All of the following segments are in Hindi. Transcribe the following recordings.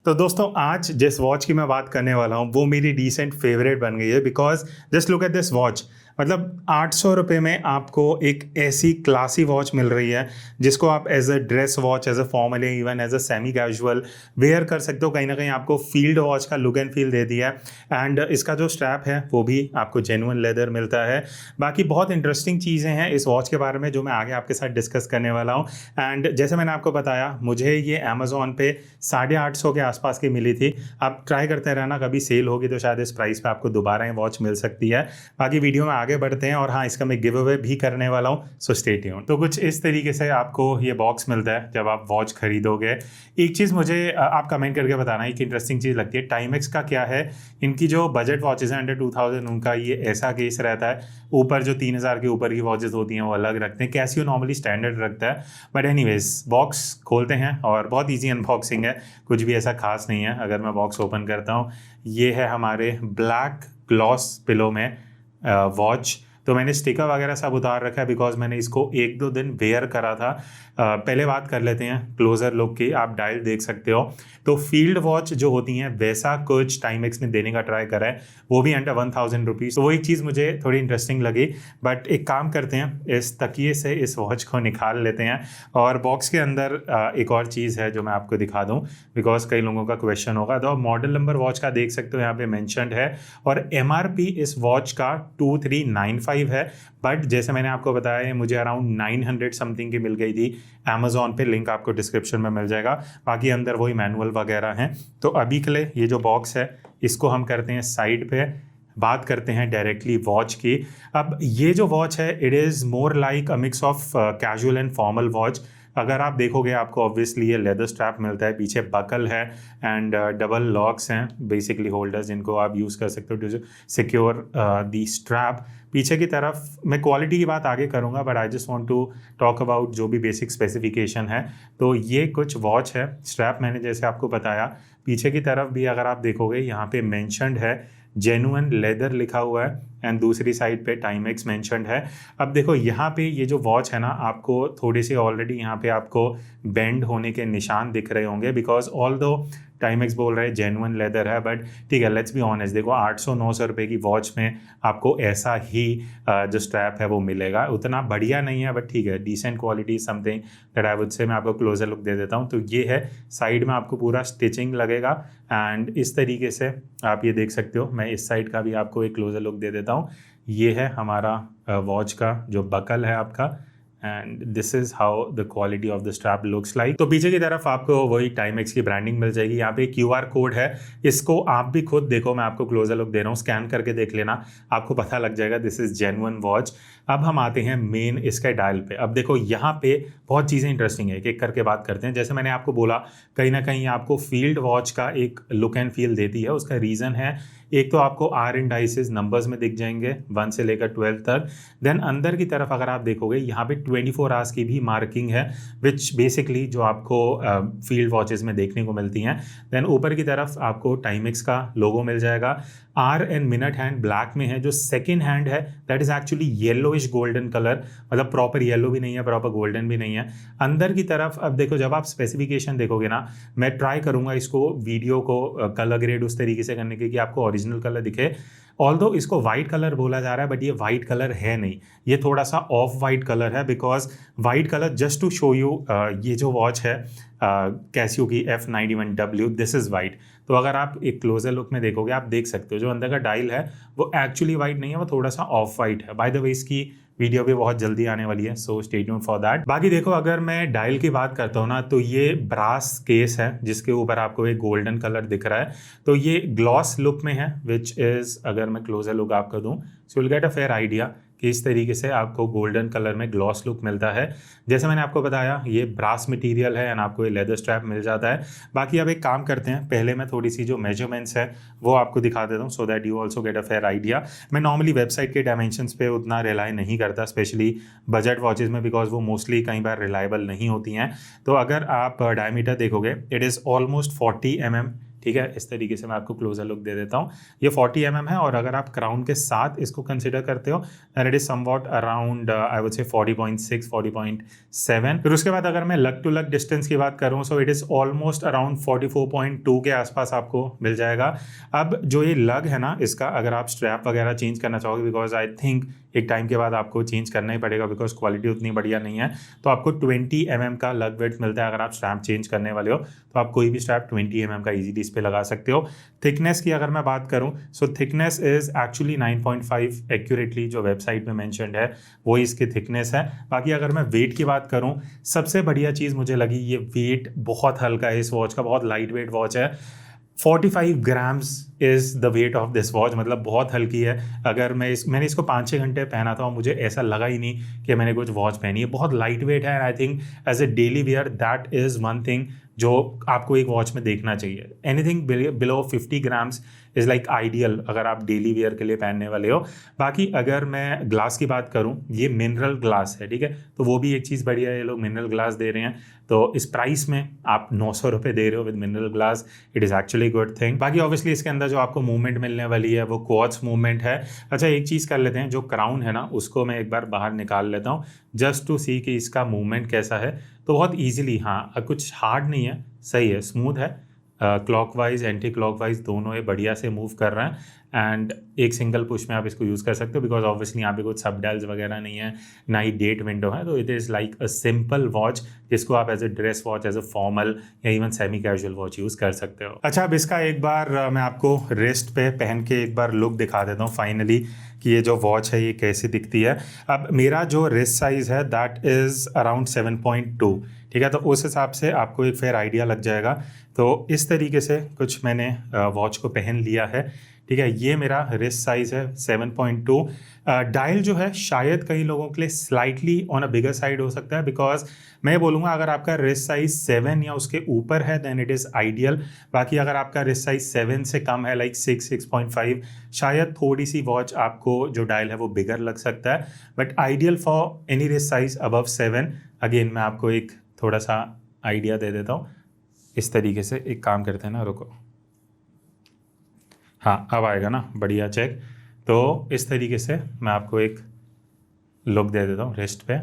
तो दोस्तों आज जिस वॉच की मैं बात करने वाला हूँ वो मेरी डिसेंट फेवरेट बन गई है because just look at this watch. मतलब 800 रुपये में आपको एक ऐसी क्लासी वॉच मिल रही है जिसको आप as a dress watch, as a formal, even as a semi casual wear कर सकते हो। कहीं ना कहीं आपको फील्ड वॉच का लुक एंड फील दे दिया है। एंड इसका जो स्ट्रैप है वो भी आपको जेन्युइन लेदर मिलता है। बाकी बहुत इंटरेस्टिंग चीज़ें हैं इस वॉच के बारे में जो मैं आगे आपके साथ डिस्कस करने वाला हूँ। एंड जैसे मैंने आपको बताया, मुझे ये अमेजोन पे 850 के आसपास की मिली थी। आप ट्राई करते रहना, कभी सेल होगी तो शायद इस प्राइस पे आपको दोबारा ये वॉच मिल सकती है। बाकी वीडियो में आगे बढ़ते हैं और हाँ, इसका मैं गिव अवे भी करने वाला हूँ, सो स्टे ट्यून्ड। तो कुछ इस तरीके से आपको ये बॉक्स मिलता है जब आप वॉच खरीदोगे। एक चीज़ मुझे आप कमेंट करके बताना, एक इंटरेस्टिंग चीज़ लगती है टाइमेक्स का क्या है। इनकी जो बजट वॉचेज हैं अंडर 2000 उनका ये ऐसा केस रहता है। ऊपर जो 3000 के ऊपर की वॉचेज होती हैं वो अलग रखते हैं, कैसियो नॉर्मली स्टैंडर्ड रखता है। बट एनीवेज बॉक्स खोलते हैं और बहुत ईजी अनबॉक्सिंग है, कुछ भी ऐसा खास नहीं है। अगर मैं बॉक्स ओपन करता हूँ, ये है हमारे ब्लैक ग्लॉस पिलो में वॉच। तो मैंने स्टिकर वगैरह सब उतार रखा है बिकॉज मैंने इसको 1-2 दिन वेयर करा था। पहले बात कर लेते हैं क्लोजर लुक की। आप डायल देख सकते हो, तो फील्ड वॉच जो होती हैं वैसा कुछ टाइमेक्स ने देने का ट्राई करा है, वो भी अंडर 1000 रुपीज़। तो वो एक चीज़ मुझे थोड़ी इंटरेस्टिंग लगी। बट एक काम करते हैं, इस तकिए से इस वॉच को निकाल लेते हैं और बॉक्स के अंदर एक और चीज़ है जो मैं आपको दिखा दूँ बिकॉज कई लोगों का क्वेश्चन होगा। तो मॉडल नंबर वॉच का देख सकते हो, यहाँ पे मैंशनड है और MRP इस वॉच का 2395 है। बट जैसे मैंने आपको बताया, ये मुझे अराउंड 900 समथिंग की मिल गई थी अमेजोन पे। लिंक आपको डिस्क्रिप्शन में मिल जाएगा। बाकी अंदर वही मैनुअल वगैरह हैं। तो अभी के लिए ये जो बॉक्स है इसको हम करते हैं साइड पे, बात करते हैं डायरेक्टली वॉच की। अब ये जो वॉच है, it is more like a mix of casual and formal watch. अगर आप देखोगे आपको ऑब्वियसली ये लेदर स्ट्रैप मिलता है, पीछे बकल है एंड डबल लॉक्स हैं बेसिकली होल्डर्स जिनको आप यूज़ कर सकते हो टू सिक्योर दी स्ट्रैप। पीछे की तरफ मैं क्वालिटी की बात आगे करूंगा, but I just want to talk about जो भी बेसिक स्पेसिफिकेशन है। तो ये कुछ वॉच है। स्ट्रैप मैंने जैसे आपको बताया, पीछे की तरफ भी अगर आप देखोगे यहाँ पे मेंशन्ड है जेन्युइन लेदर लिखा हुआ है एंड दूसरी साइड पे टाइमेक्स मेंशन्ड है। अब देखो यहाँ पे ये जो वॉच है ना, आपको थोड़ी सी ऑलरेडी यहाँ पे आपको बेंड होने के निशान दिख रहे होंगे बिकॉज ऑल दो टाइमेक्स बोल रहे हैं जेन्युइन लेदर है। बट ठीक है, लेट्स बी ऑनेस्ट, देखो 800-900 रुपये की वॉच में आपको ऐसा ही जो स्ट्रैप है वो मिलेगा। उतना बढ़िया नहीं है बट ठीक है, decent quality something that I would say. मैं आपको क्लोजर लुक दे देता हूँ। तो ये है, साइड में आपको पूरा स्टिचिंग लगेगा एंड इस तरीके से आप ये देख सकते हो। मैं इस साइड का भी आपको एक क्लोजर लुक दे देता हूँ। ये है हमारा वॉच का जो बकल है आपका, and this is how the quality of the strap looks like. तो पीछे की तरफ आपको वही टाइमेक्स की ब्रांडिंग मिल जाएगी। यहाँ पे QR कोड है, इसको आप भी खुद देखो, मैं आपको क्लोजर लुक दे रहा हूँ, स्कैन करके देख लेना, आपको पता लग जाएगा दिस इज जेन्युइन वॉच। अब हम आते हैं मेन इसके डायल पे। अब देखो यहाँ पे बहुत चीज़ें इंटरेस्टिंग है, एक एक करके बात करते हैं। जैसे मैंने आपको बोला, कहीं ना कहीं आपको फील्ड वॉच का एक लुक एंड फील देती है। उसका रीज़न है, एक तो आपको R इंडाइसेस नंबर्स में दिख जाएंगे 1 से लेकर 12 तक। देन अंदर की तरफ अगर आप देखोगे, यहाँ पे 24 आवर्स की भी मार्किंग है विच बेसिकली जो आपको फील्ड वॉचेस में देखने को मिलती हैं। देन ऊपर की तरफ आपको टाइमेक्स का लोगो मिल जाएगा। Hour and minute hand black में है। जो सेकेंड हैंड है that is actually yellowish golden colour, मतलब प्रॉपर येलो भी नहीं है, प्रॉपर गोल्डन भी नहीं है। अंदर की तरफ अब देखो, जब आप स्पेसिफिकेशन देखोगे ना, मैं ट्राई करूंगा इसको वीडियो को कलर ग्रेड उस तरीके से करने के कि आपको ओरिजिनल कलर दिखे। ऑल्दो इसको वाइट कलर बोला जा रहा है बट ये वाइट कलर है नहीं, ये थोड़ा सा ऑफ वाइट कलर है because white colour just to show you ये जो वॉच है कैसियो की F91W, दिस इज़ वाइट। तो अगर आप एक क्लोजर लुक में देखोगे, आप देख सकते हो जो अंदर का डायल है वो एक्चुअली वाइट नहीं है, वो थोड़ा सा ऑफ वाइट है। बाय द वे इसकी वीडियो भी बहुत जल्दी आने वाली है, so stay tuned for that. बाकी देखो, अगर मैं डायल की बात करता हूँ ना, तो ये ब्रास केस है जिसके ऊपर आपको एक गोल्डन कलर दिख रहा है। तो ये ग्लॉस लुक में है विच इज़, अगर मैं क्लोजर लुक आपको दूँ so will get a fair idea कि इस तरीके से आपको गोल्डन कलर में ग्लॉस लुक मिलता है। जैसे मैंने आपको बताया, ये ब्रास मटेरियल है एंड आपको ये लेदर स्ट्रैप मिल जाता है। बाकी अब एक काम करते हैं, पहले मैं थोड़ी सी जो मेजरमेंट्स है वो आपको दिखा देता हूँ so that you also get a fair idea. मैं नॉर्मली वेबसाइट के डायमेंशंस पे उतना रिलाई नहीं करता, स्पेशली बजट वॉचेज़ में, बिकॉज वो मोस्टली कई बार रिलायबल नहीं होती हैं। तो अगर आप डायमीटर देखोगे, इट इज़ ऑलमोस्ट 40 mm ठीक है। इस तरीके से मैं आपको क्लोजर लुक दे देता हूँ। ये 40 mm है और अगर आप क्राउन के साथ इसको कंसिडर करते हो and it is somewhat around I would से 40.6 40.7। फिर उसके बाद अगर मैं लग टू लग डिस्टेंस की बात करूँ so it is almost around 44.2 के आसपास आपको मिल जाएगा। अब जो ये लग है ना इसका, अगर आप स्ट्रैप वगैरह चेंज करना चाहोगे, बिकॉज आई थिंक एक टाइम के बाद आपको चेंज करना ही पड़ेगा बिकॉज क्वालिटी उतनी बढ़िया नहीं है, तो आपको 20 mm का लग वेट मिलता है। अगर आप स्ट्रैप चेंज करने वाले हो तो आप कोई भी स्ट्रैप 20 mm का इजीली इस पे लगा सकते हो। थिकनेस की अगर मैं बात करूं सो थिकनेस इज एक्चुअली 9.5 एक्यूरेटली जो वेबसाइट में मेंशन्ड है वो इसकी थिकनेस है। बाकी अगर मैं वेट की बात करूं, सबसे बढ़िया चीज़ मुझे लगी ये वेट बहुत हल्का है इस वॉच का, बहुत लाइट वेट वॉच है। 45 grams is the weight of this watch, मतलब बहुत हल्की है। अगर मैंने इसको 5-6 घंटे पहना था और मुझे ऐसा लगा ही नहीं कि मैंने कुछ वॉच पहनी है। बहुत लाइट वेट है and I think as a daily wear that is one thing जो आपको एक वॉच में देखना चाहिए। Anything below 50 grams is like ideal अगर आप डेली वेयर के लिए पहनने वाले हो। बाकी अगर मैं ग्लास की बात करूं, ये मिनरल ग्लास है, ठीक है, तो वो भी एक चीज़ बढ़िया है, ये लोग मिनरल ग्लास दे रहे हैं। तो इस प्राइस में आप 900 रुपये दे रहे हो with mineral glass, it is actually good thing. बाकी ऑब्वियसली इसके अंदर जो आपको मूवमेंट मिलने वाली है वो क्वार्ट्ज मूवमेंट है। अच्छा एक चीज़ कर लेते हैं, जो क्राउन है ना उसको मैं एक बार बाहर निकाल लेता हूँ जस्ट टू सी कि इसका मूवमेंट कैसा है। तो बहुत ईजिली, हाँ कुछ हार्ड नहीं है, सही है, स्मूथ है, क्लॉकवाइज एंटी क्लॉकवाइज दोनों ये बढ़िया से मूव कर रहे हैं एंड एक सिंगल पुश में आप इसको यूज़ कर सकते हो बिकॉज ऑब्वियसली यहाँ पे कुछ सब डायल्स वगैरह नहीं है, ना ही डेट विंडो है। तो it is like a simple watch जिसको आप as a dress watch, as a formal या even semi casual watch use कर सकते हो। अच्छा अब इसका एक बार मैं आपको रिस्ट पे पहन के एक बार लुक दिखा देता हूँ फाइनली कि ये जो वॉच है ये कैसी दिखती है। अब मेरा जो रिस्ट साइज़ है दैट इज़ अराउंड 7.2, ठीक है, तो उस हिसाब से आपको एक फेयर आइडिया लग जाएगा। तो इस तरीके से कुछ मैंने वॉच को पहन लिया है, ठीक है। ये मेरा रिस्ट साइज़ है 7.2। डायल जो है शायद कई लोगों के लिए slightly on a bigger side हो सकता है, बिकॉज मैं बोलूँगा अगर आपका रिस्ट साइज 7 या उसके ऊपर है देन इट इज़ आइडियल। बाकी अगर आपका रिस्ट साइज 7 से कम है लाइक 6.5 शायद थोड़ी सी वॉच आपको जो डायल है वो बिगर लग सकता है, but ideal for any wrist size above 7। Again मैं आपको एक थोड़ा सा आइडिया दे देता हूँ। इस तरीके से एक काम करते हैं ना, रुको, हाँ अब आएगा ना, बढ़िया चेक। तो इस तरीके से मैं आपको एक लुक दे देता हूँ रिस्ट पे।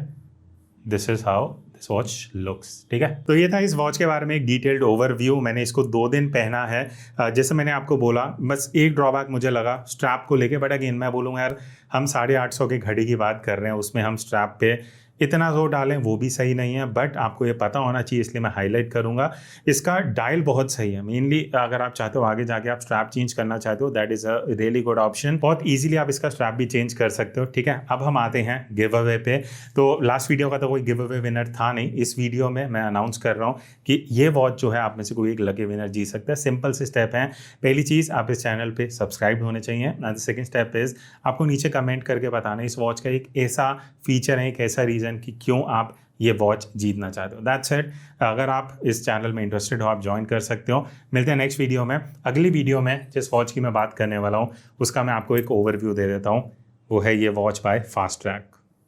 This is how this watch looks, ठीक है। तो ये था इस वॉच के बारे में एक डिटेल्ड ओवरव्यू। मैंने इसको 2 दिन पहना है। जैसे मैंने आपको बोला, बस एक ड्रॉबैक मुझे लगा स्ट्रैप को लेके, बट अगेन मैं बोलूँगा यार हम 850 की घड़ी की बात कर रहे हैं, उसमें हम स्ट्रैप पे इतना जोर डालें वो भी सही नहीं है, बट आपको ये पता होना चाहिए इसलिए मैं हाईलाइट करूंगा। इसका डायल बहुत सही है, मेनली अगर आप चाहते हो आगे जाके आप स्ट्रैप चेंज करना चाहते हो that is a really good option. बहुत इजीली आप इसका स्ट्रैप भी चेंज कर सकते हो, ठीक है। अब हम आते हैं गिव अवे पे। तो लास्ट वीडियो का तो कोई गिव अवे विनर था नहीं, इस वीडियो में मैं अनाउंस कर रहा हूँ कि ये वॉच जो है आप में से कोई एक लकी विनर जीत सकता है। सिंपल से स्टेप हैं। पहली चीज़, आप इस चैनल पर सब्सक्राइब होने चाहिए। द सेकेंड स्टेप इज़ आपको नीचे कमेंट करके बताना इस वॉच का एक ऐसा फीचर है, एक ऐसा रीज़न कि क्यों आप ये वॉच जीतना चाहते हो। That's it. अगर आप इस चैनल में इंटरेस्टेड हो आप ज्वाइन कर सकते हो। मिलते हैं नेक्स्ट वीडियो में। अगली वीडियो में जिस वॉच की मैं बात करने वाला हूँ उसका मैं आपको एक ओवरव्यू दे देता हूँ, वो है ये वॉच बाय फास्ट ट्रैक।